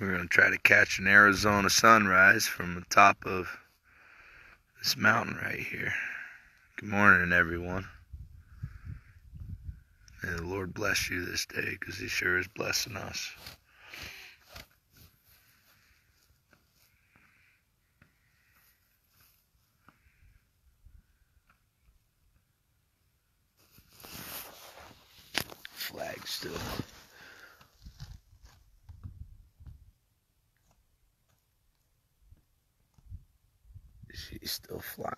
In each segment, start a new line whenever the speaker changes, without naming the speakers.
We're going to try to catch an Arizona sunrise from the top of this mountain right here. Good morning, everyone. May the Lord bless you this day, because He sure is blessing us. Flag still. She's still flying.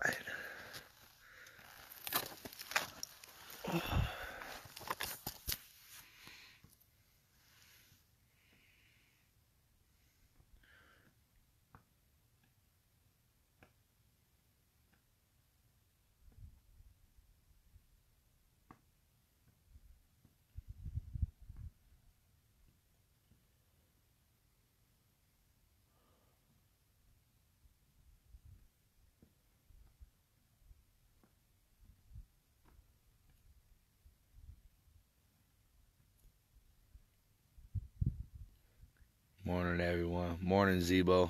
Morning, everyone. Morning, Zebo.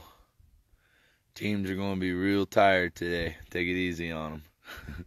Teams are going to be real tired today. Take it easy on them.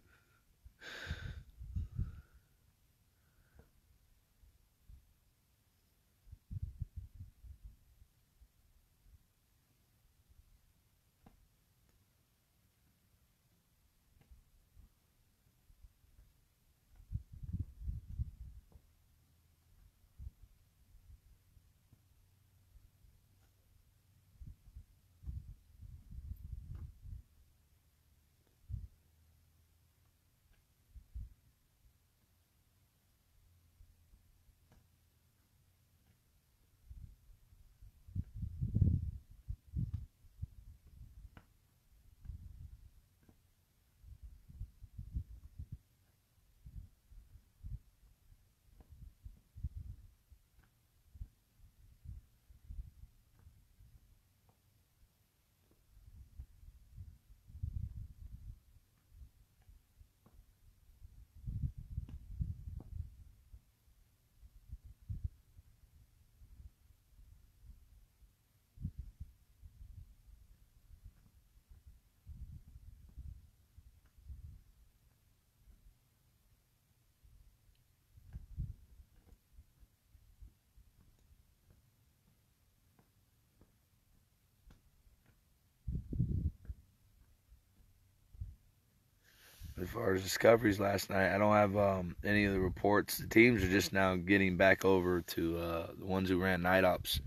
As far as discoveries last night, I don't have any of the reports. The teams are just now getting back over to the ones who ran night ops.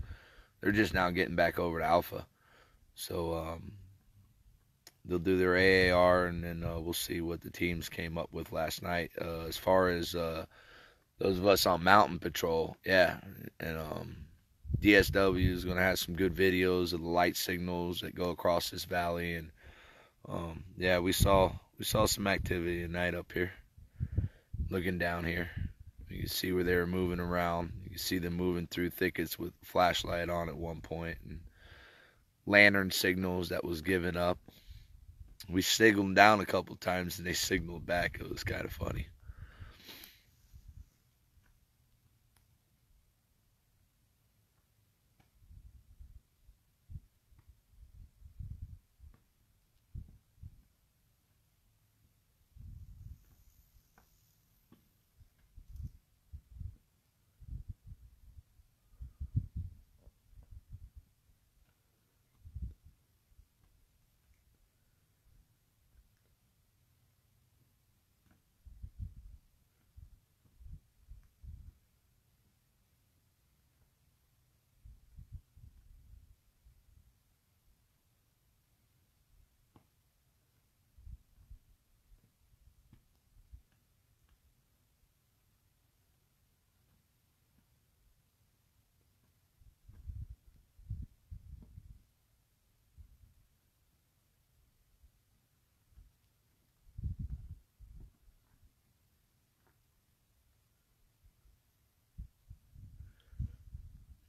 They're just now getting back over to Alpha. So they'll do their AAR, and then we'll see what the teams came up with last night. As far as those of us on mountain patrol, yeah, and DSW is going to have some good videos of the light signals that go across this valley, and yeah, we saw some activity tonight up here. Looking down here, you can see where they were moving around. You can see them moving through thickets with a flashlight on at one point, and lantern signals that was given up. We signaled them down a couple times, and they signaled back. It was kind of funny.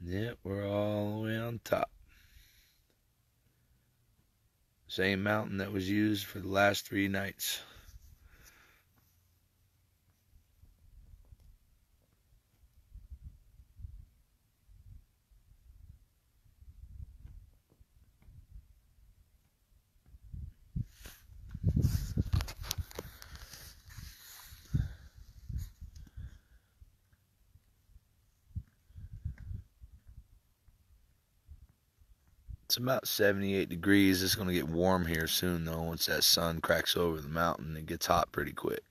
Yep, we're all the way on top. Same mountain that was used for the last 3 nights. It's about 78 degrees. It's going to get warm here soon, though. Once that sun cracks over the mountain, it gets hot pretty quick.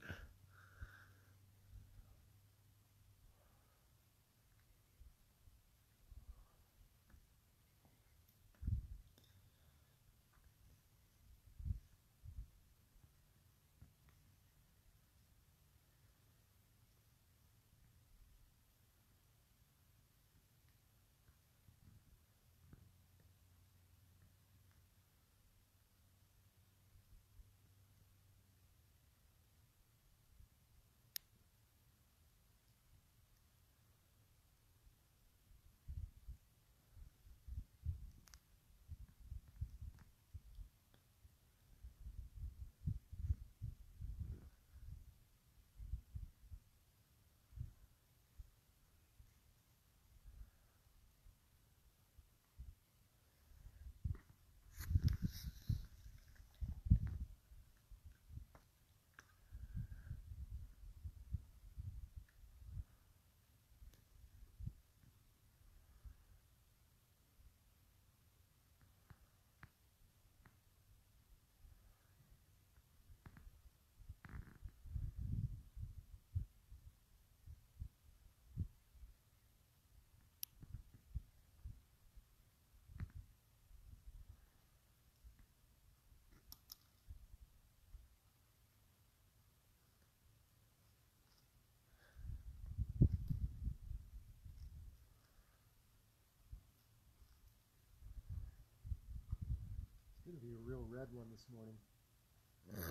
It's going to be a real red one this morning.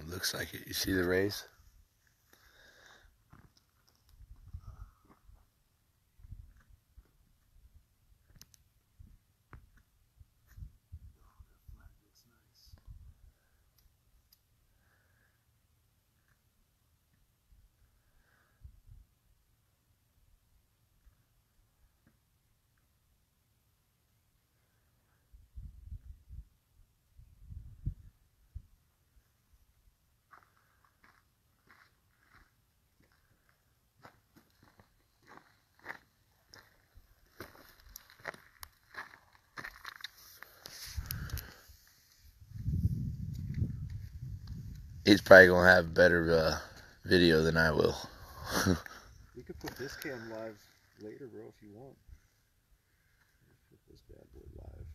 Looks like it. You see the rays? He's probably gonna have better video than I will.
We could put this cam live later, bro, if you want. Let's put this bad boy live.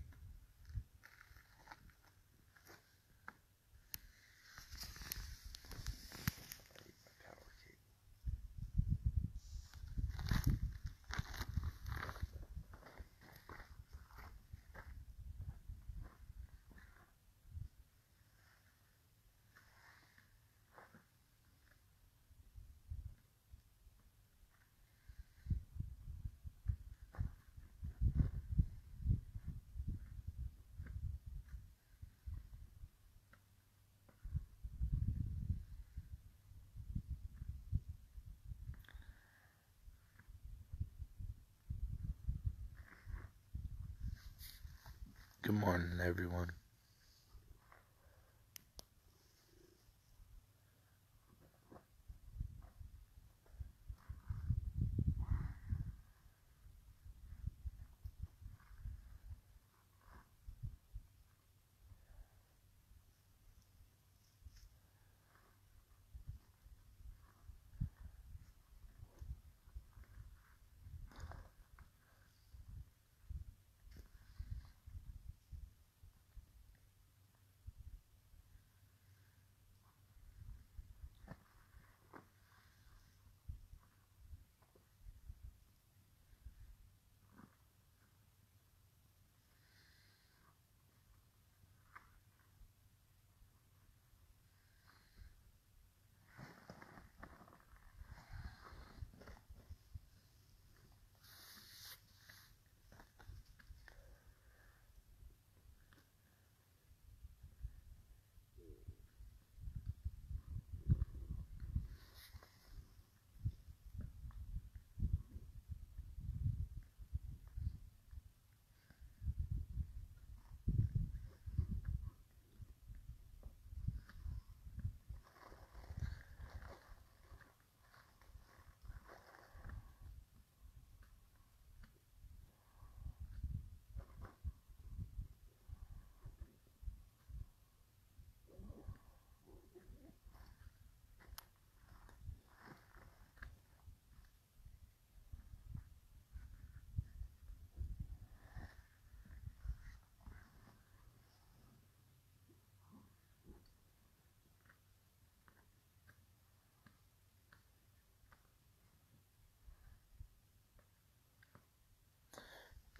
Good morning, everyone.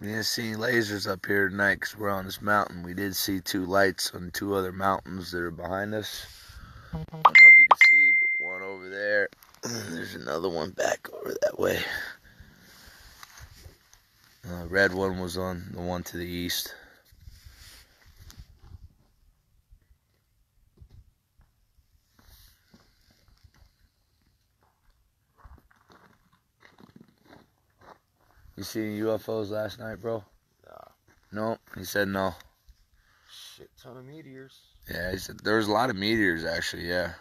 We didn't see any lasers up here tonight because we're on this mountain. We did see 2 lights on 2 other mountains that are behind us. I don't know if you can see, but one over there. And there's another one back over that way. Red one was on the one to the east. You seen UFOs last night, bro?
Nah.
No, he said no.
Shit ton of meteors.
Yeah, he said there was a lot of meteors actually. Yeah.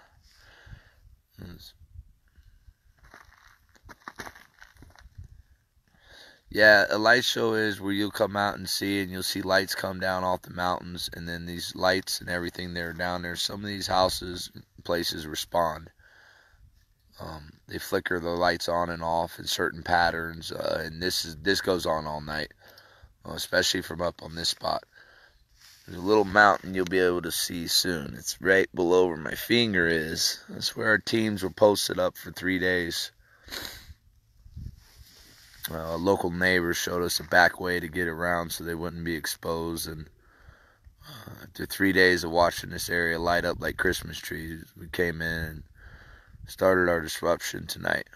Yeah, a light show is where you'll come out and see, and you'll see lights come down off the mountains, and then these lights and everything that are down there. Some of these houses, places respond. They flicker the lights on and off in certain patterns, and this goes on all night, especially from up on this spot. There's a little mountain you'll be able to see soon. It's right below where my finger is. That's where our teams were posted up for 3 days. Local neighbors showed us a back way to get around so they wouldn't be exposed. And after 3 days of watching this area light up like Christmas trees, we came in and started our disruption tonight.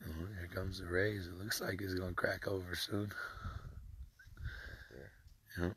Oh, here comes the rays. It looks like it's going to crack over soon.
Yeah.
Yep.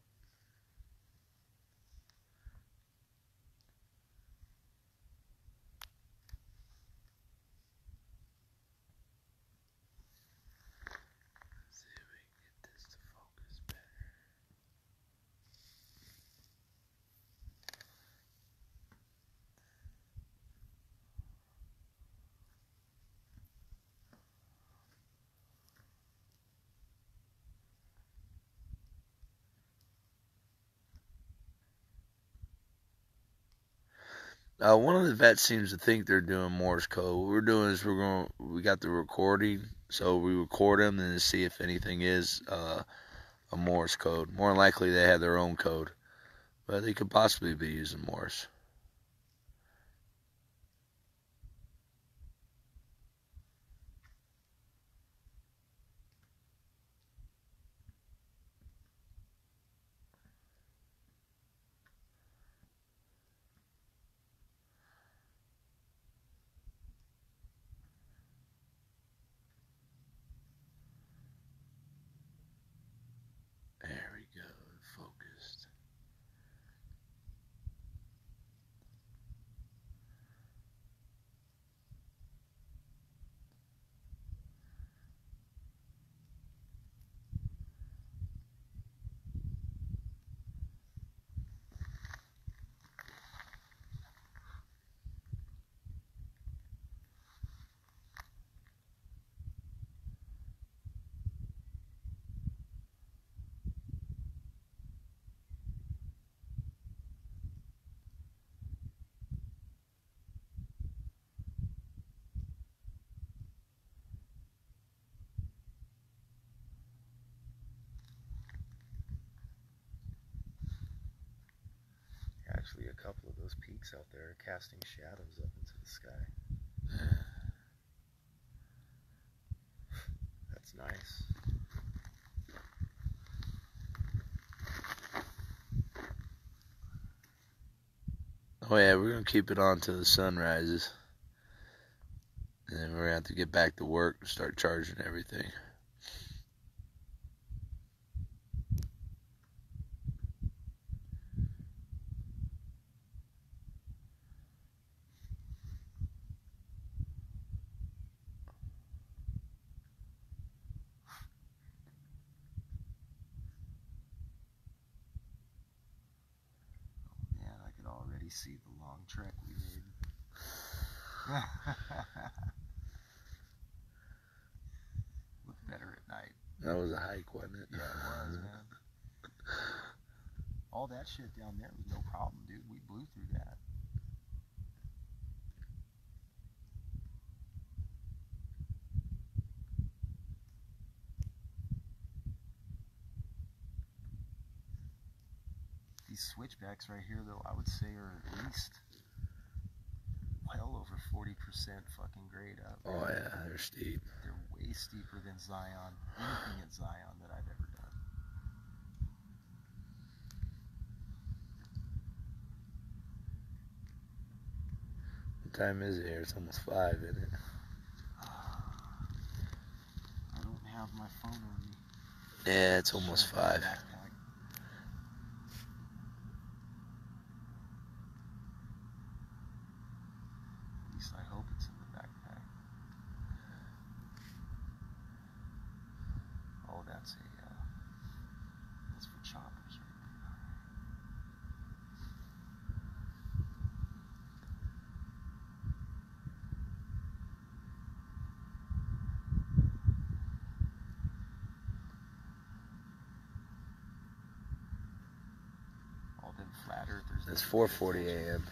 One of the vets seems to think they're doing Morse code. What we're doing is we got the recording, so we record them and see if anything is a Morse code. More than likely they have their own code, but they could possibly be using Morse. There we go, focused.
Actually, a couple of those peaks out there are casting shadows up into the sky. That's nice.
Oh yeah, we're gonna keep it on till the sun rises, and then we're gonna have to get back to work and start charging everything.
Man, I can already see the long trek we made. Look better at night.
That was a hike, wasn't it?
Yeah, it was, man. All that shit down there was no problem, dude. We blew through that. These switchbacks right here, though, I would say are at least well over 40% fucking grade up.
Oh yeah, they're steep.
They're way steeper than Zion, anything at Zion that I've ever done.
What time is it here? It's almost 5, isn't it?
I don't have my phone on me.
Yeah, it's almost 5.
At least I hope it's in the backpack. Oh, that's for choppers right there. All them flat earthers.
It's 4:40 a.m.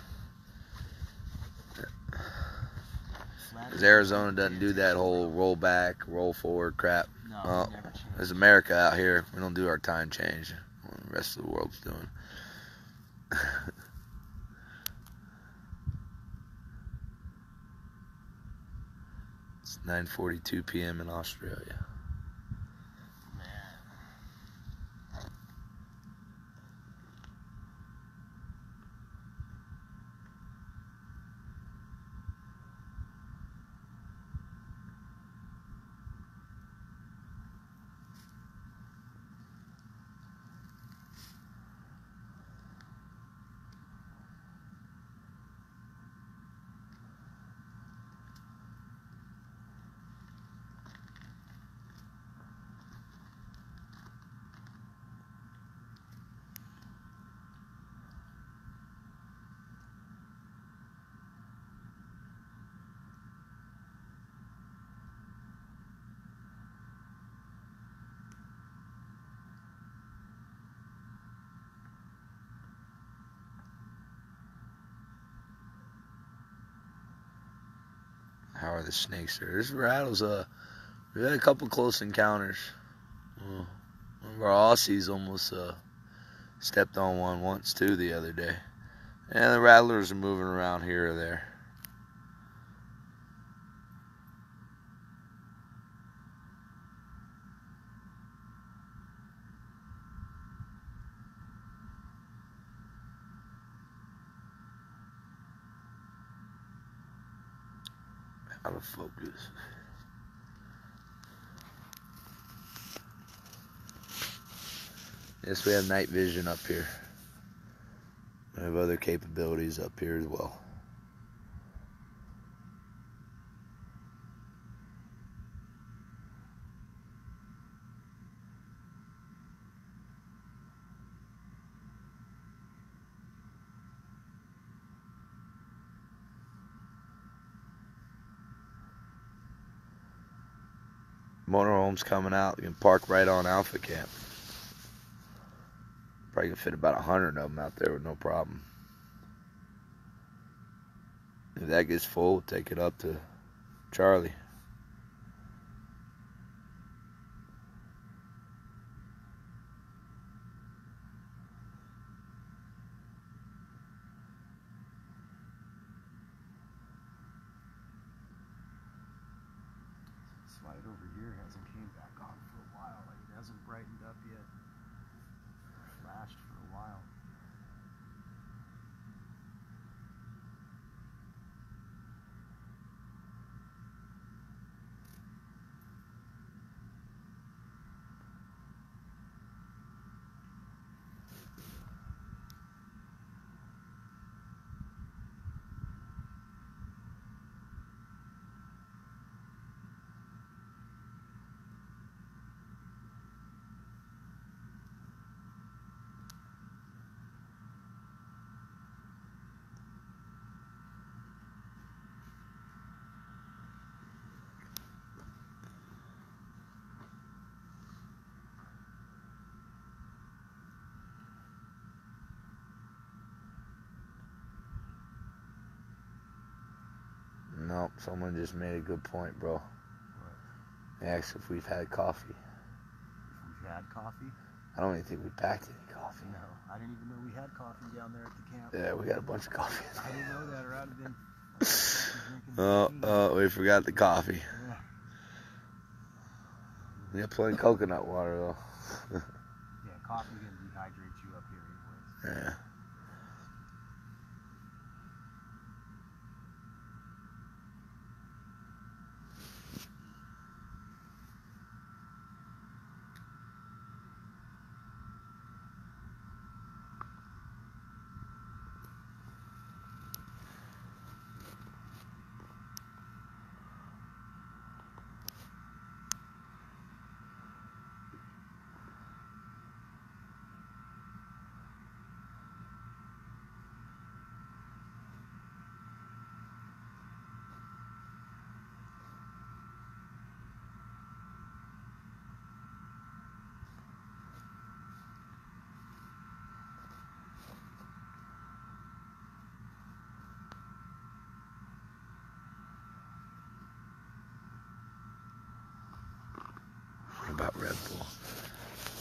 Because Arizona doesn't do that whole roll back, roll forward crap.
No,
Well,
never change.
there's America out here. We don't do our time change. What the rest of the world's doing. It's 9:42 p.m. in Australia. How are the snakes there? This rattles. We had a couple close encounters. One of our Aussies almost stepped on one once too the other day. And the rattlers are moving around here or there. Out of focus. Yes, we have night vision up here. We have other capabilities up here as well. Motorhome's coming out. You can park right on Alpha Camp. Probably can fit about 100 of them out there with no problem. If that gets full, we'll take it up to Charlie.
This light over here hasn't came back on for a while. Like, it hasn't brightened up yet. It flashed for a while.
Nope, someone just made a good point, bro.
What?
They asked if we've had coffee.
If we've had coffee?
I don't even think we packed any coffee.
No, I didn't even know we had coffee down there at the camp.
Yeah, we got a bunch of coffee.
I didn't know that, or I'd have been
we forgot the coffee.
Yeah.
We got plenty of coconut water, though.
Yeah, coffee can dehydrate you up here anyways.
Yeah. About Red Bull.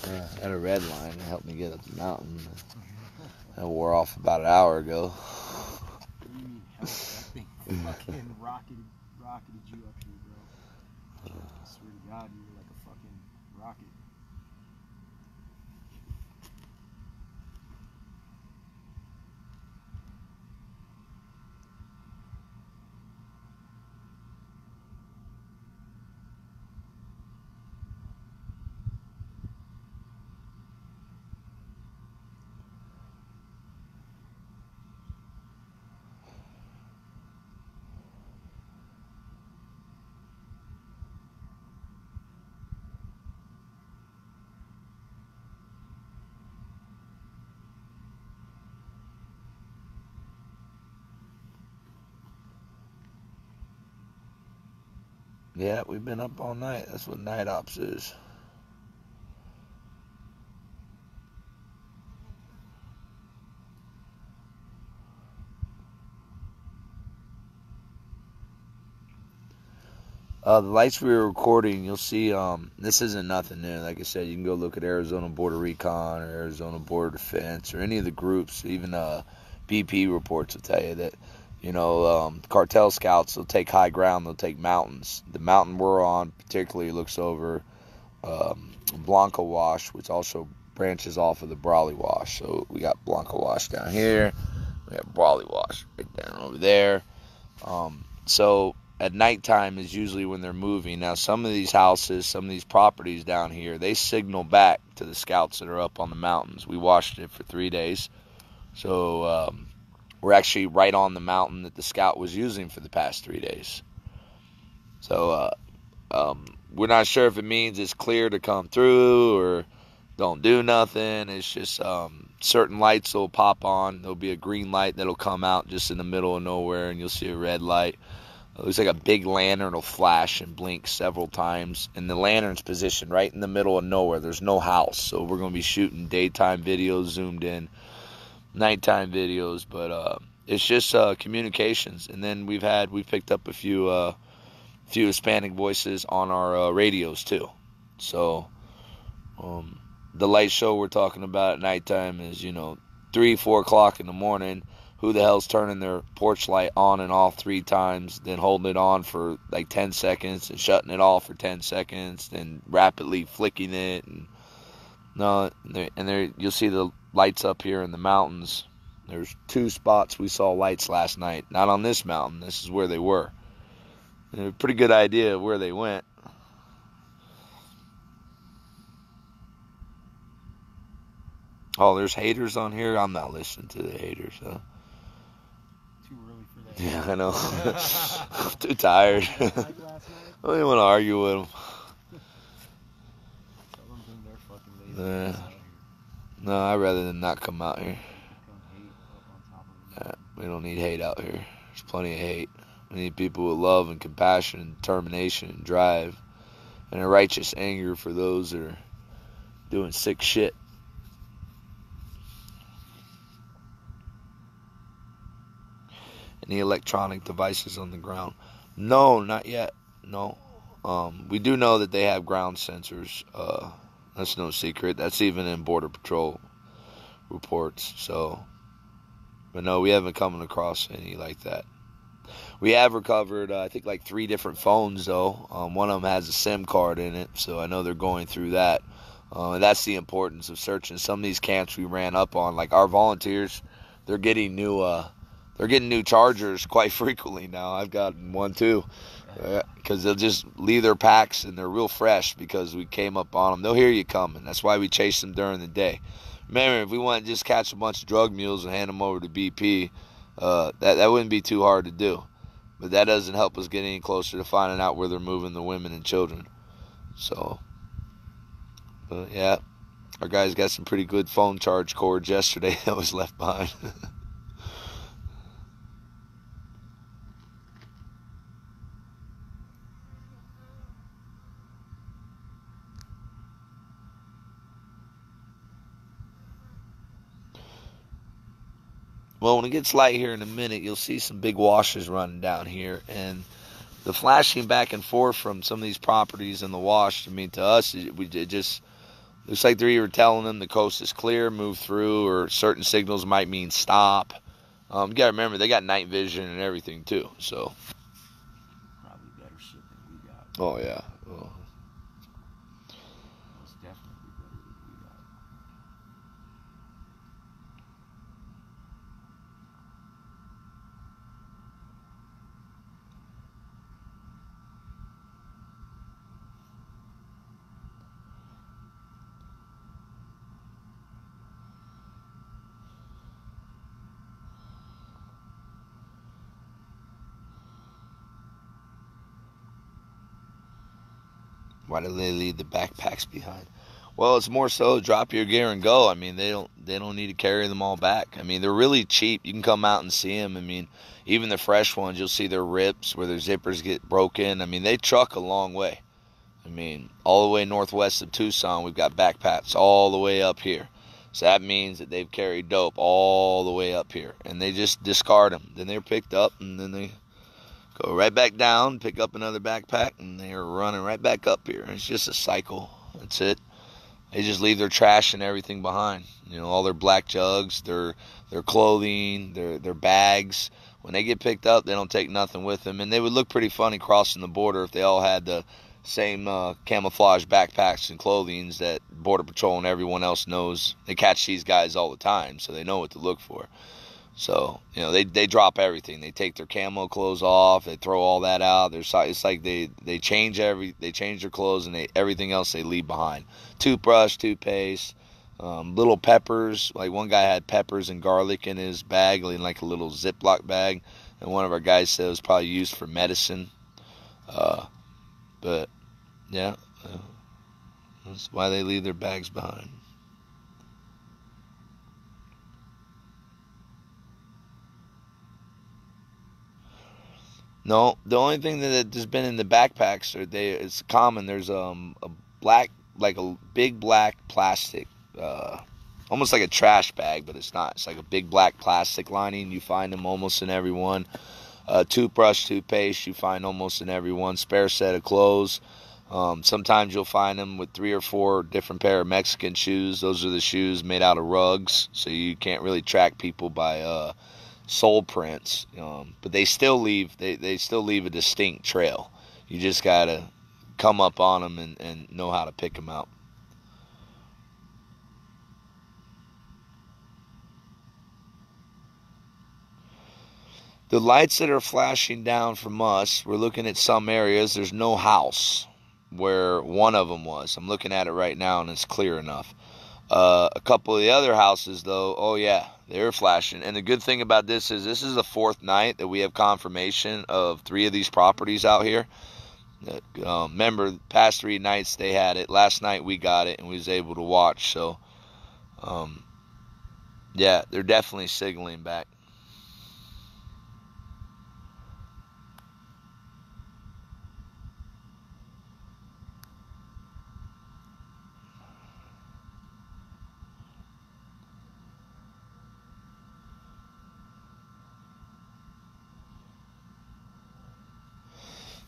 I had a red line to help me get up the mountain. That wore off about an hour ago.
What do you mean help? That thing fucking rocketed you up here, bro. I swear to God, you were like a fucking rocket.
Yeah, we've been up all night. That's what night ops is. The lights we were recording, you'll see, this isn't nothing new. Like I said, you can go look at Arizona Border Recon or Arizona Border Defense or any of the groups. Even BP reports will tell you that, cartel scouts will take high ground, they'll take mountains. The mountain we're on particularly looks over Blanca Wash, which also branches off of the Brawley Wash. So we got Blanca Wash down here. We got Brawley Wash right down over there. So at nighttime is usually when they're moving. Now, some of these houses, some of these properties down here, they signal back to the scouts that are up on the mountains. We watched it for 3 days. So we're actually right on the mountain that the scout was using for the past 3 days. So we're not sure if it means it's clear to come through or don't do nothing. It's just certain lights will pop on. There'll be a green light that'll come out just in the middle of nowhere, and you'll see a red light. It looks like a big lantern will flash and blink several times. And the lantern's positioned right in the middle of nowhere. There's no house. So we're going to be shooting daytime videos, zoomed in, nighttime videos. But it's just communications. And then we've picked up a few Hispanic voices on our radios too. So the light show we're talking about at nighttime is, 3, 4 o'clock in the morning. Who the hell's turning their porch light on and off 3 times, then holding it on for like 10 seconds and shutting it off for 10 seconds, then rapidly flicking it. And you'll see the lights up here in the mountains. There's 2 spots we saw lights last night. Not on this mountain. This is where they were. And a pretty good idea of where they went. Oh, there's haters on here. I'm not listening to the haters, huh?
Too early for that.
Yeah, I know. I'm too tired. I don't even want to argue with them. No, I'd rather than not come out here. We don't need hate out here. There's plenty of hate. We need people with love and compassion and determination and drive and a righteous anger for those that are doing sick shit. Any electronic devices on the ground? No, not yet. No. We do know that they have ground sensors. That's no secret. That's even in Border Patrol reports. So, but no, we haven't come across any like that. We have recovered, I think, like 3 different phones, though. One of them has a SIM card in it, so I know they're going through that. And that's the importance of searching. Some of these camps we ran up on, like our volunteers, they're getting new chargers quite frequently now. I've gotten one too, because they'll just leave their packs and they're real fresh because we came up on them. They'll hear you coming. That's why we chase them during the day. Remember, if we want to just catch a bunch of drug mules and hand them over to BP, that wouldn't be too hard to do. But that doesn't help us get any closer to finding out where they're moving the women and children. So, yeah, our guys got some pretty good phone charge cords yesterday that was left behind. Well, when it gets light here in a minute, you'll see some big washes running down here. And the flashing back and forth from some of these properties in the wash, I mean, to us, it just looks like they're either telling them the coast is clear, move through, or certain signals might mean stop. You got to remember, they got night vision and everything, too. So,
Probably better shit than we got.
oh, yeah. Oh.
Most definitely better than we got.
Why do they leave the backpacks behind? Well, it's more so drop your gear and go. I mean, they don't need to carry them all back. I mean, they're really cheap. You can come out and see them. I mean, even the fresh ones, you'll see their rips where their zippers get broken. I mean, they truck a long way. I mean, all the way northwest of Tucson, we've got backpacks all the way up here. So that means that they've carried dope all the way up here. And they just discard them. Then they're picked up, and then they go right back down, pick up another backpack, and they're running right back up here. It's just a cycle. That's it. They just leave their trash and everything behind. You know, all their black jugs, their clothing, their bags. When they get picked up, they don't take nothing with them. And they would look pretty funny crossing the border if they all had the same camouflage backpacks and clothings that Border Patrol and everyone else knows. They catch these guys all the time, so they know what to look for. So, you know, they drop everything. They take their camo clothes off. They throw all that out. It's like they change their clothes, and everything else they leave behind. Toothbrush, toothpaste, little peppers. Like one guy had peppers and garlic in his bag, in like a little Ziploc bag. And one of our guys said it was probably used for medicine. But, yeah, that's why they leave their bags behind. No, the only thing that has been in the backpacks it's common. There's a black, like a big black plastic, almost like a trash bag, but it's not. It's like a big black plastic lining. You find them almost in every one. Toothbrush, toothpaste, you find almost in every one. Spare set of clothes. Sometimes you'll find them with 3 or 4 different pair of Mexican shoes. Those are the shoes made out of rugs, so you can't really track people by sole prints, but they still leave a distinct trail. You just gotta come up on them and know how to pick them out. The lights that are flashing down from us, we're looking at some areas. There's no house where one of them was. I'm looking at it right now and it's clear enough. A couple of the other houses, though, oh yeah, they're flashing. And the good thing about this is the 4th night that we have confirmation of 3 of these properties out here. Remember, the past 3 nights they had it. Last night we got it and we was able to watch. So, yeah, they're definitely signaling back.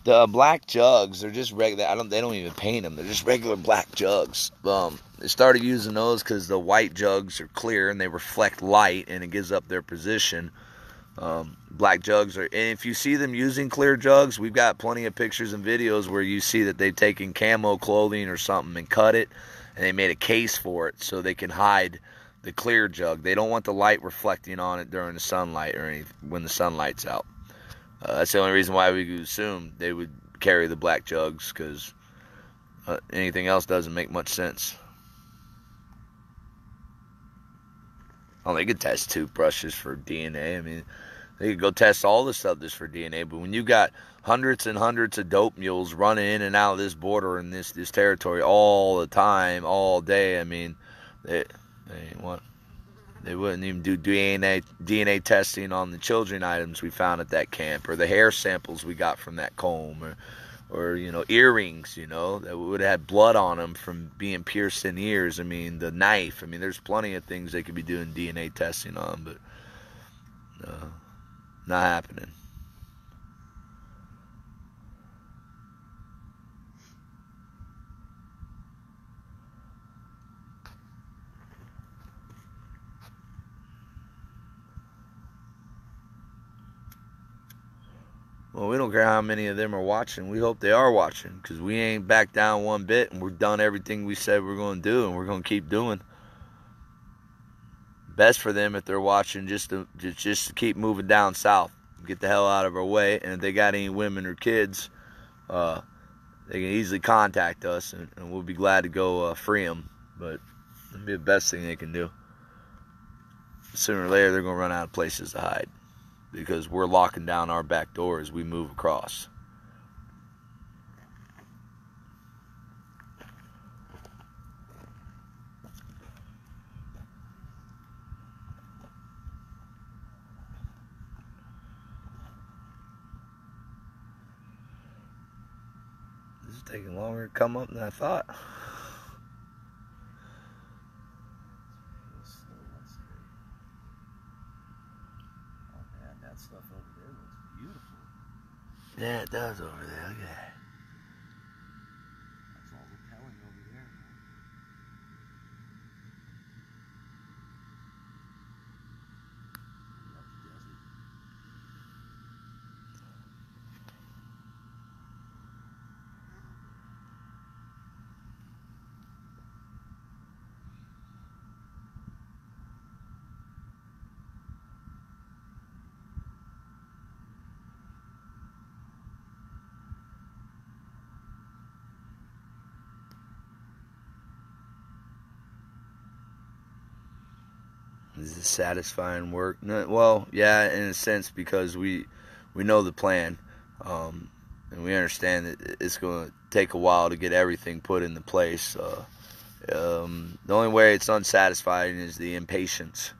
The black jugs, they're just regular. They don't even paint them. They're just regular black jugs. They started using those because the white jugs are clear and they reflect light, and it gives up their position. Black jugs are, and if you see them using clear jugs, we've got plenty of pictures and videos where you see that they've taken camo clothing or something and cut it, and they made a case for it so they can hide the clear jug. They don't want the light reflecting on it during the sunlight or when the sunlight's out. That's the only reason why we could assume they would carry the black jugs, because anything else doesn't make much sense. Oh, they could test toothbrushes for DNA. I mean, they could go test all this stuff just for DNA. But when you got hundreds and hundreds of dope mules running in and out of this border and this territory all the time, all day, I mean, they wouldn't even do DNA testing on the children items we found at that camp, or the hair samples we got from that comb, or earrings, that would have had blood on them from being pierced in ears. I mean, the knife. I mean, there's plenty of things they could be doing DNA testing on, but not happening. Well, we don't care how many of them are watching. We hope they are watching, because we ain't back down one bit, and we've done everything we said we're going to do, and we're going to keep doing. Best for them if they're watching, just to keep moving down south, get the hell out of our way. And if they got any women or kids, they can easily contact us, and we'll be glad to go free them. But it'll be the best thing they can do. Sooner or later, they're going to run out of places to hide, because we're locking down our back door as we move across. This is taking longer to come up than I thought.
Stuff over there looks beautiful.
Yeah, it does over there. Look at that.
That's all repelling over there, man. That's desert.
This is satisfying work. Well, yeah, in a sense, because we know the plan, and we understand that it's going to take a while to get everything put into place. The only way it's unsatisfying is the impatience.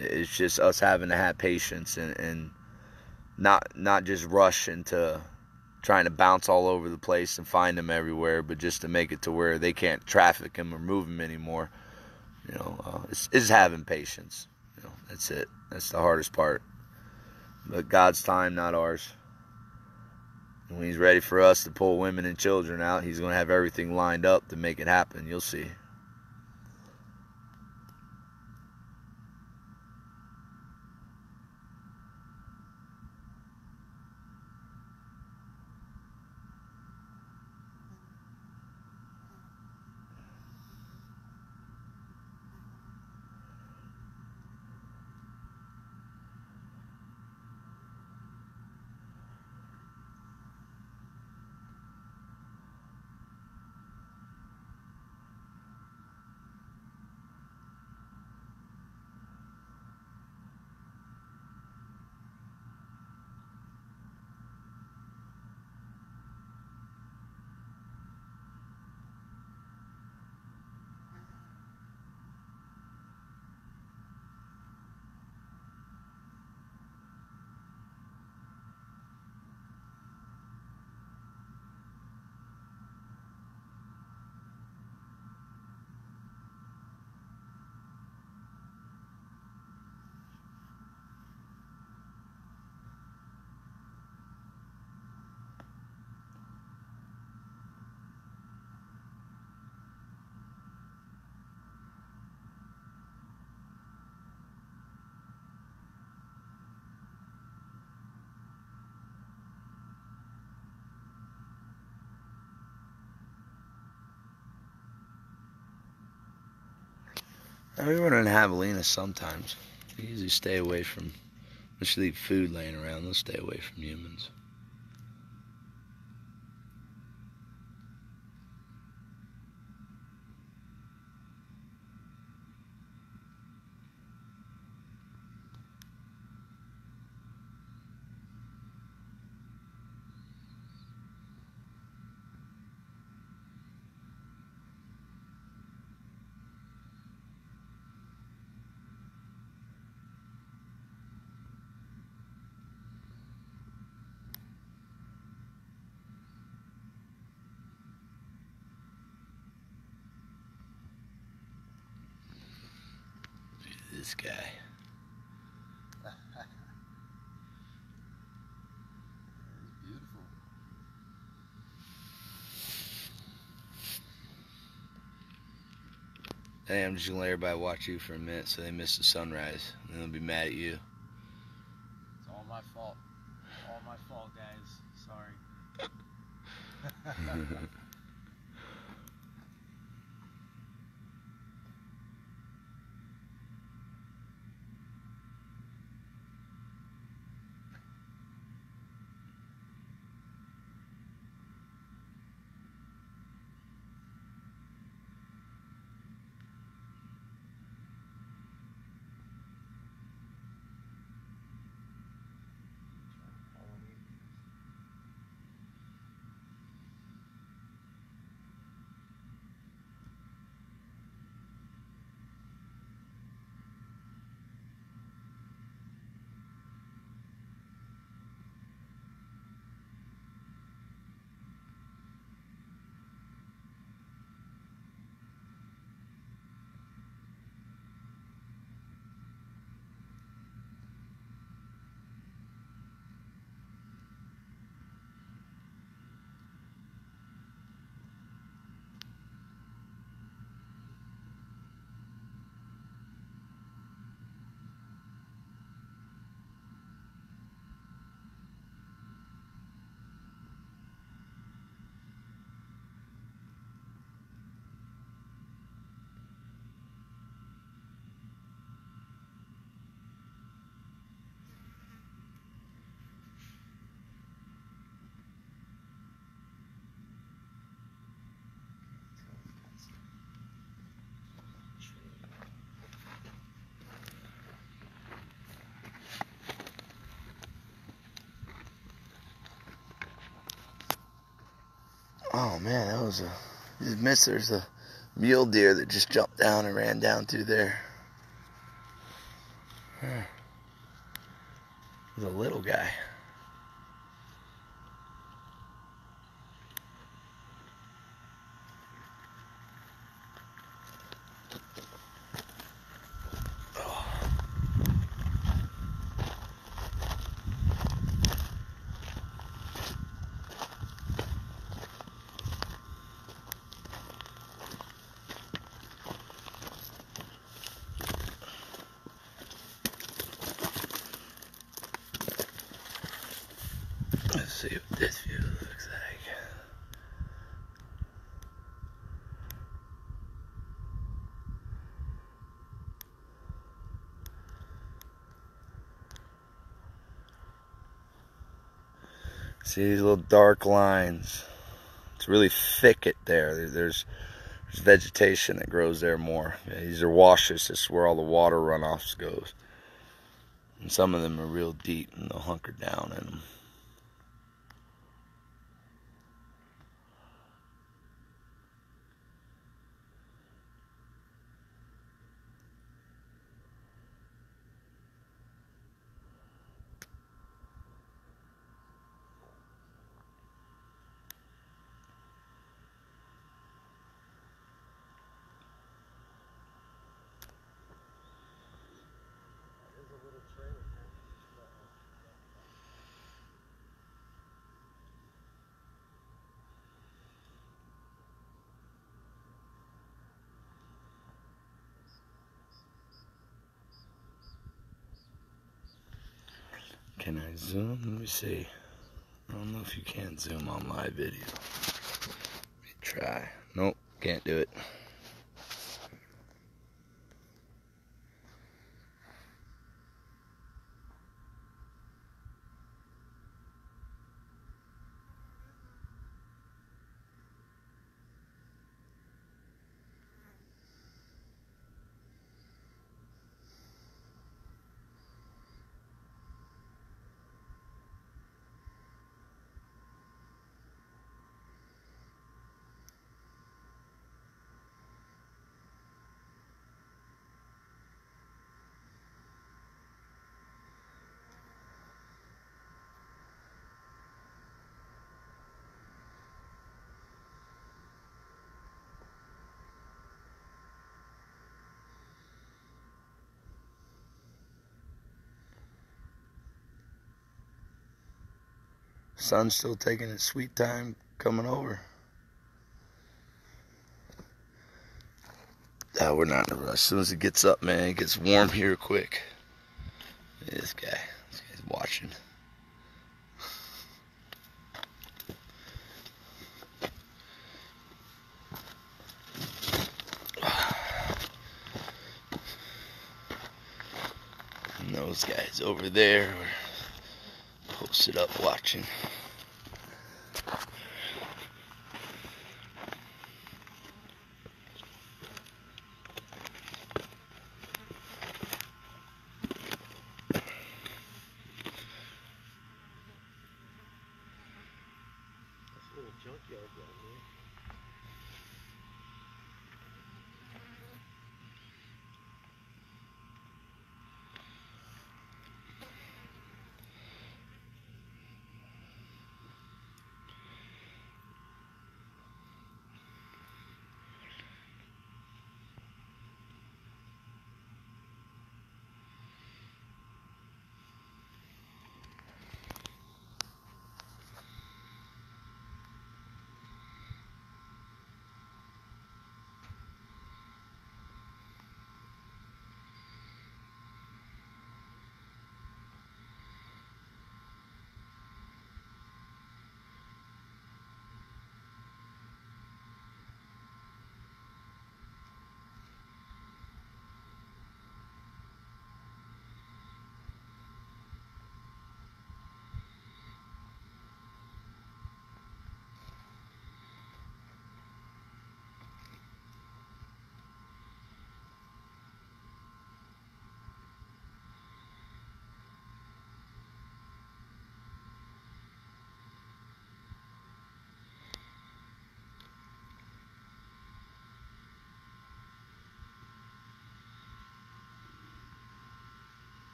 It's just us having to have patience and not just rush into trying to bounce all over the place and find them everywhere, but just to make it to where they can't traffic them or move them anymore. It's having patience. That's it. That's the hardest part. But God's time, not ours. And when He's ready for us to pull women and children out, He's going to have everything lined up to make it happen. You'll see. We run in javelina sometimes. We usually stay away from, let's leave food laying around. They'll stay away from humans. This guy.
Beautiful.
Hey, I'm just gonna let everybody watch you for a minute so they miss the sunrise. And then they'll be mad at you.
It's all my fault. All my fault, guys. Sorry.
Oh man, that was just missed. There's a mule deer that just jumped down and ran down through there. It was a little guy. Let's see what this view looks like. See these little dark lines? It's really thicket there. There's vegetation that grows there more. Yeah, these are washes. This is where all the water runoffs goes. And some of them are real deep and they'll hunker down in them. Can I zoom? Let me see. I don't know if you can zoom on live video. Let me try. Nope, can't do it. Sun's still taking its sweet time coming over. We're not in a rush. As soon as it gets up, man, it gets warm here quick. This guy's watching. And those guys over there are posted up watching.
Junkyard down there.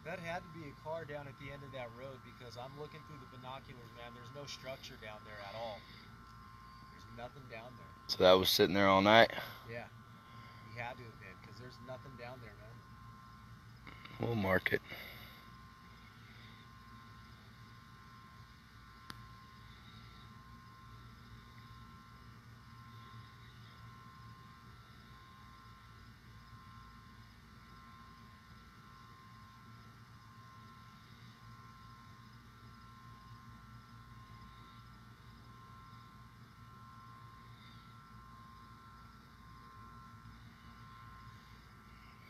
That had to be a car down at the end of that road because I'm looking through the binoculars, man. There's no structure down there at all. There's nothing down there.
So that was sitting there all night?
Yeah. He had to have been because there's nothing down there, man.
We'll mark it.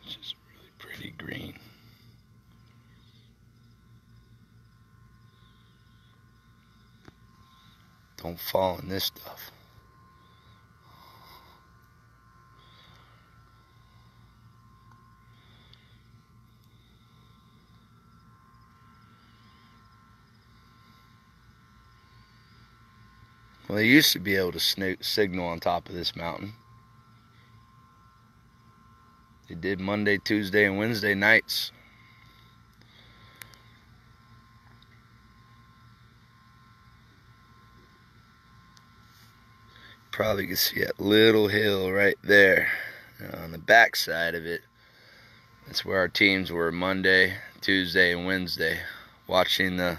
It's just really pretty green. Don't fall in this stuff. Well, they used to be able to signal on top of this mountain. They did Monday, Tuesday, and Wednesday nights. Probably can see that little hill right there. On the back side of it, that's where our teams were Monday, Tuesday, and Wednesday. Watching the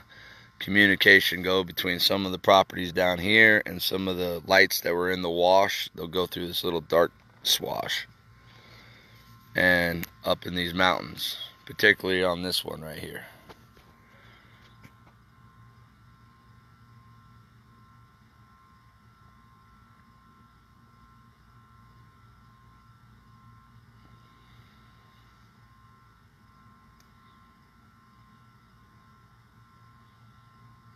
communication go between some of the properties down here and some of the lights that were in the wash. They'll go through this little dark swash and up in these mountains, particularly on this one right here.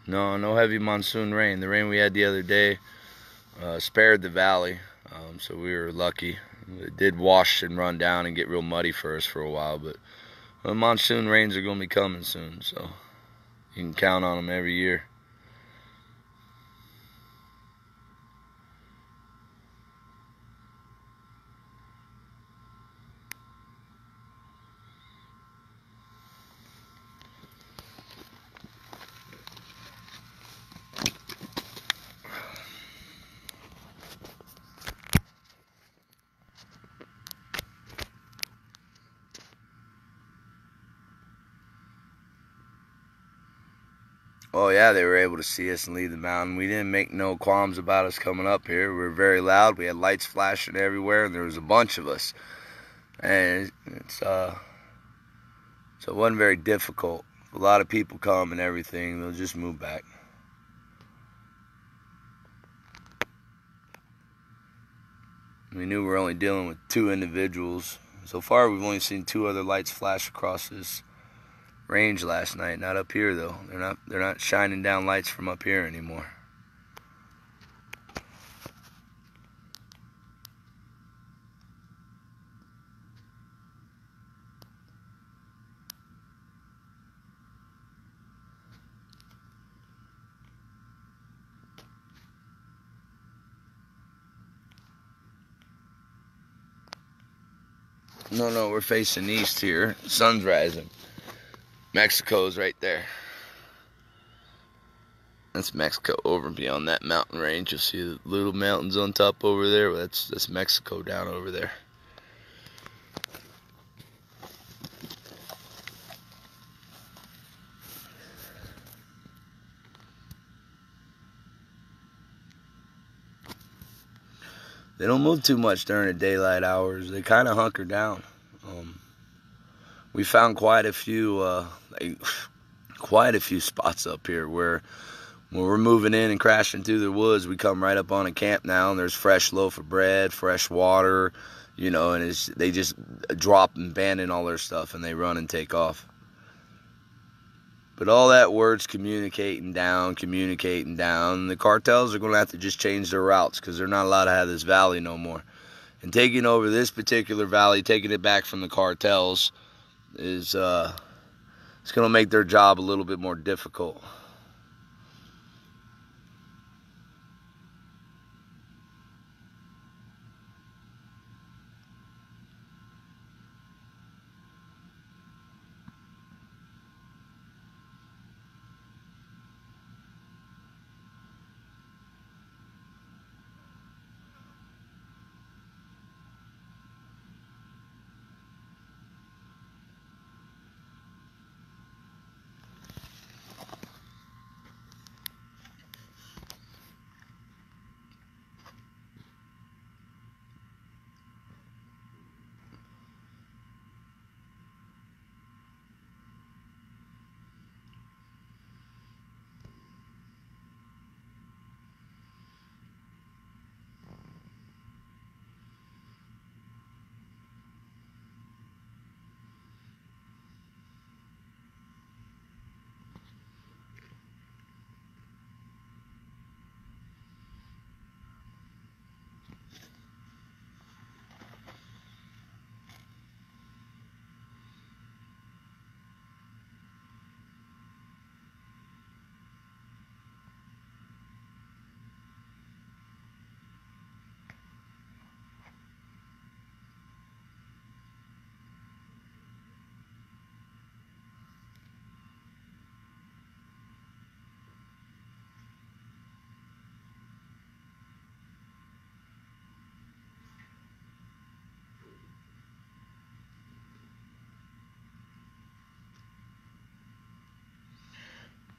No heavy monsoon rain. The rain we had the other day spared the valley, so we were lucky. It did wash and run down and get real muddy for us for a while, but the monsoon rains are going to be coming soon, so you can count on them every year. Oh yeah, they were able to see us and leave the mountain. We didn't make no qualms about us coming up here. We were very loud. We had lights flashing everywhere, and there was a bunch of us. And so it wasn't very difficult. If a lot of people come and everything, they'll just move back. We knew we were only dealing with 2 individuals. So far, we've only seen 2 other lights flash across this range last night. Not up here though. They're not shining down lights from up here anymore. No, we're facing east here. Sun's rising. Mexico's right there. That's Mexico over beyond that mountain range. You'll see the little mountains on top over there. That's Mexico down over there. They don't move too much during the daylight hours. They kind of hunker down. We found quite a few spots up here where when we're moving in and crashing through the woods, we come right up on a camp now, and there's fresh loaf of bread, fresh water, you know, and they just drop and abandon all their stuff, and they run and take off. But all that word's communicating down. The cartels are going to have to just change their routes because they're not allowed to have this valley no more. And taking over this particular valley, taking it back from the cartels, is it's going to make their job a little bit more difficult.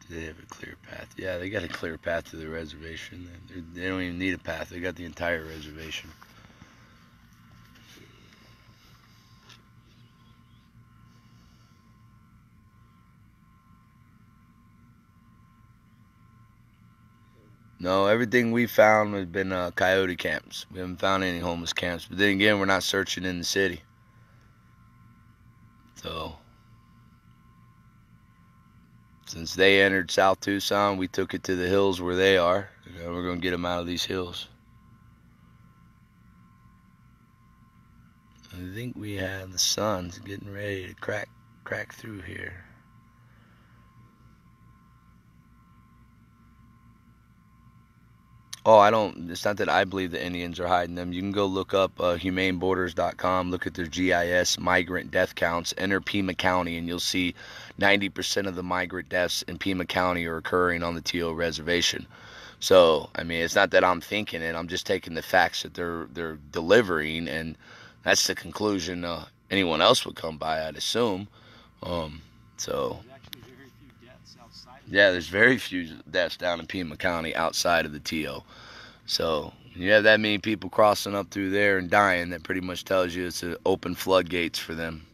Do they have a clear path? Yeah, they got a clear path to the reservation. They don't even need a path. They got the entire reservation. No, everything we found has been coyote camps. We haven't found any homeless camps. But then again, we're not searching in the city. So, since they entered South Tucson, we took it to the hills where they are. And we're going to get them out of these hills. I think we have the sun's getting ready to crack through here. Oh, it's not that I believe the Indians are hiding them. You can go look up humaneborders.com, look at their GIS migrant death counts, enter Pima County, and you'll see 90% of the migrant deaths in Pima County are occurring on the TO reservation. So, I mean, it's not that I'm thinking it. I'm just taking the facts that they're delivering, and that's the conclusion anyone else would come by, I'd assume. So...
There's actually very few deaths outside
Yeah, there's very few deaths down in Pima County outside of the TO. So you have that many people crossing up through there and dying, that pretty much tells you it's an open floodgates for them.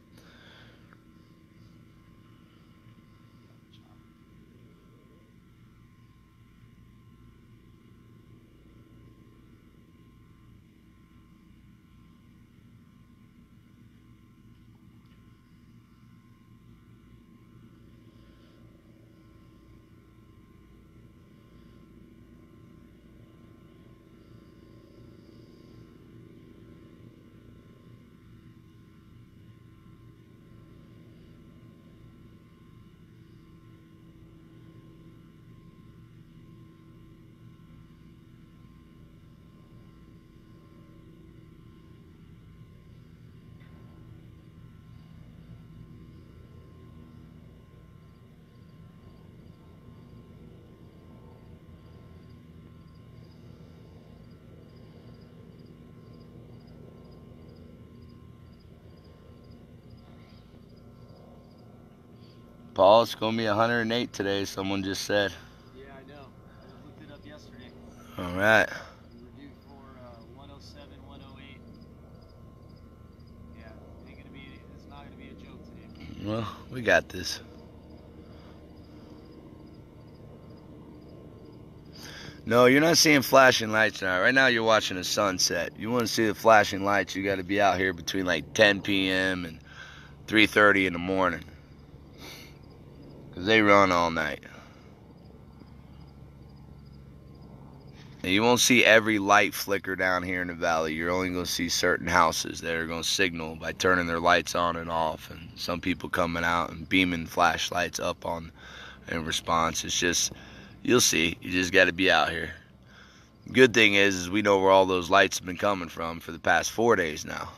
Paul, it's going to be 108 today, someone just said.
Yeah, I know. I looked it up yesterday.
All right.
We were due for 107, 108. Yeah, it's not gonna be a joke today.
Well, we got this. No, you're not seeing flashing lights now. Right now you're watching a sunset. You want to see the flashing lights, you got to be out here between like 10 p.m. and 3:30 in the morning. Because they run all night. And you won't see every light flicker down here in the valley. You're only going to see certain houses that are going to signal by turning their lights on and off. And some people coming out and beaming flashlights up on in response. It's just, you'll see. You just got to be out here. Good thing is we know where all those lights have been coming from for the past 4 days now.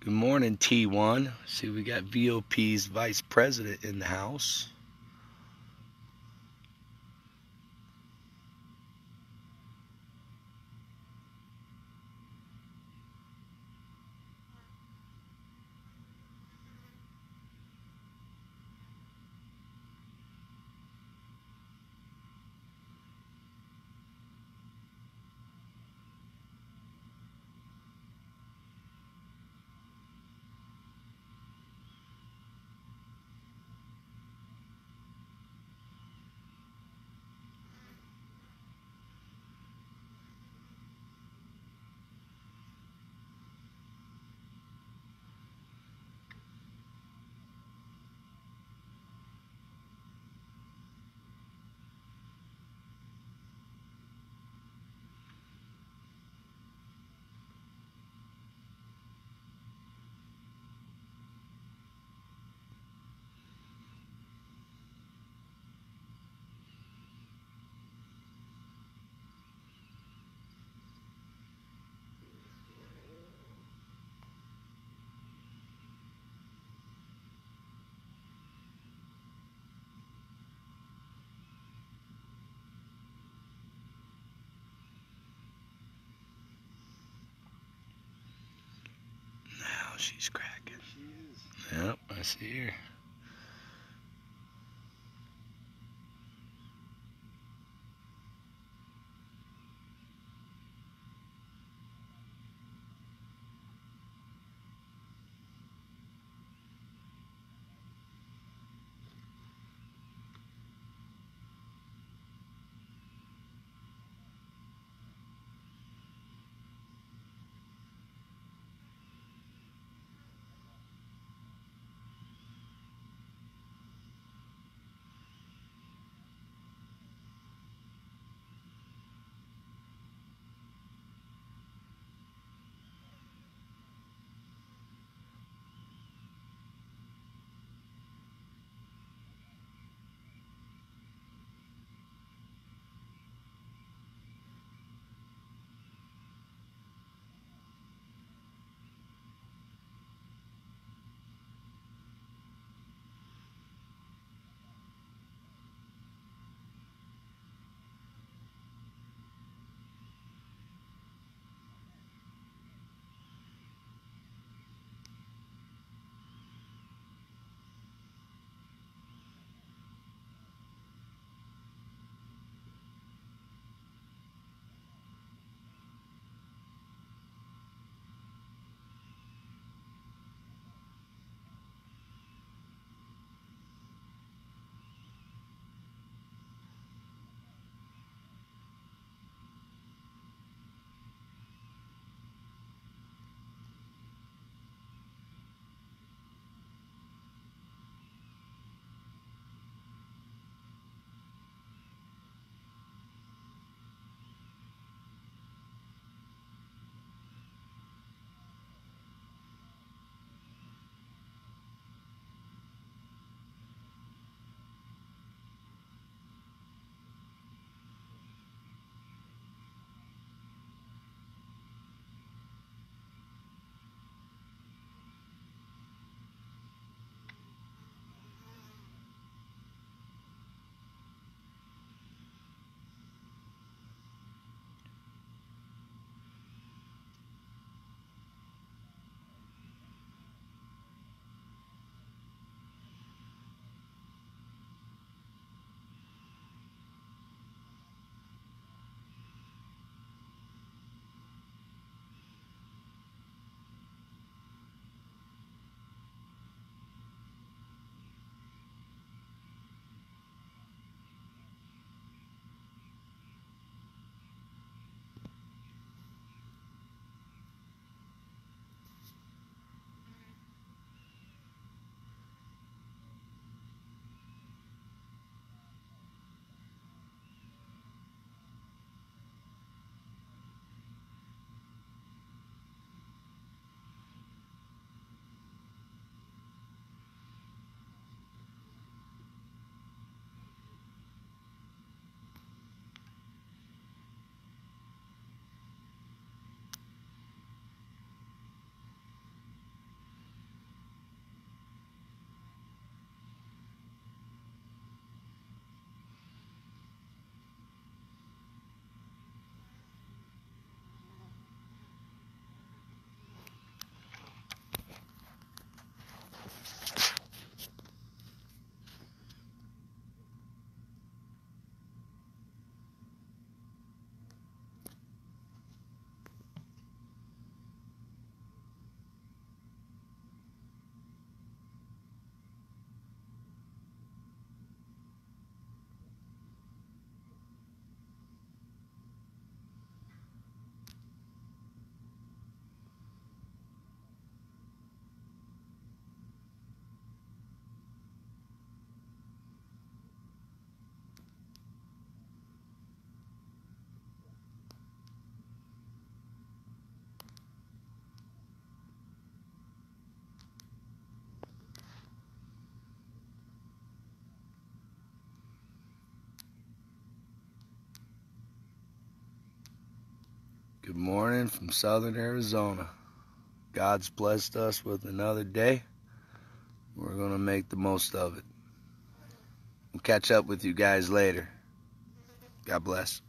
Good morning, T1. See, we got VOP's vice president in the house. Oh, she's cracking.
She is.
Yep, I see her. Good morning from southern Arizona. God's blessed us with another day. We're going to make the most of it. We'll catch up with you guys later. God bless.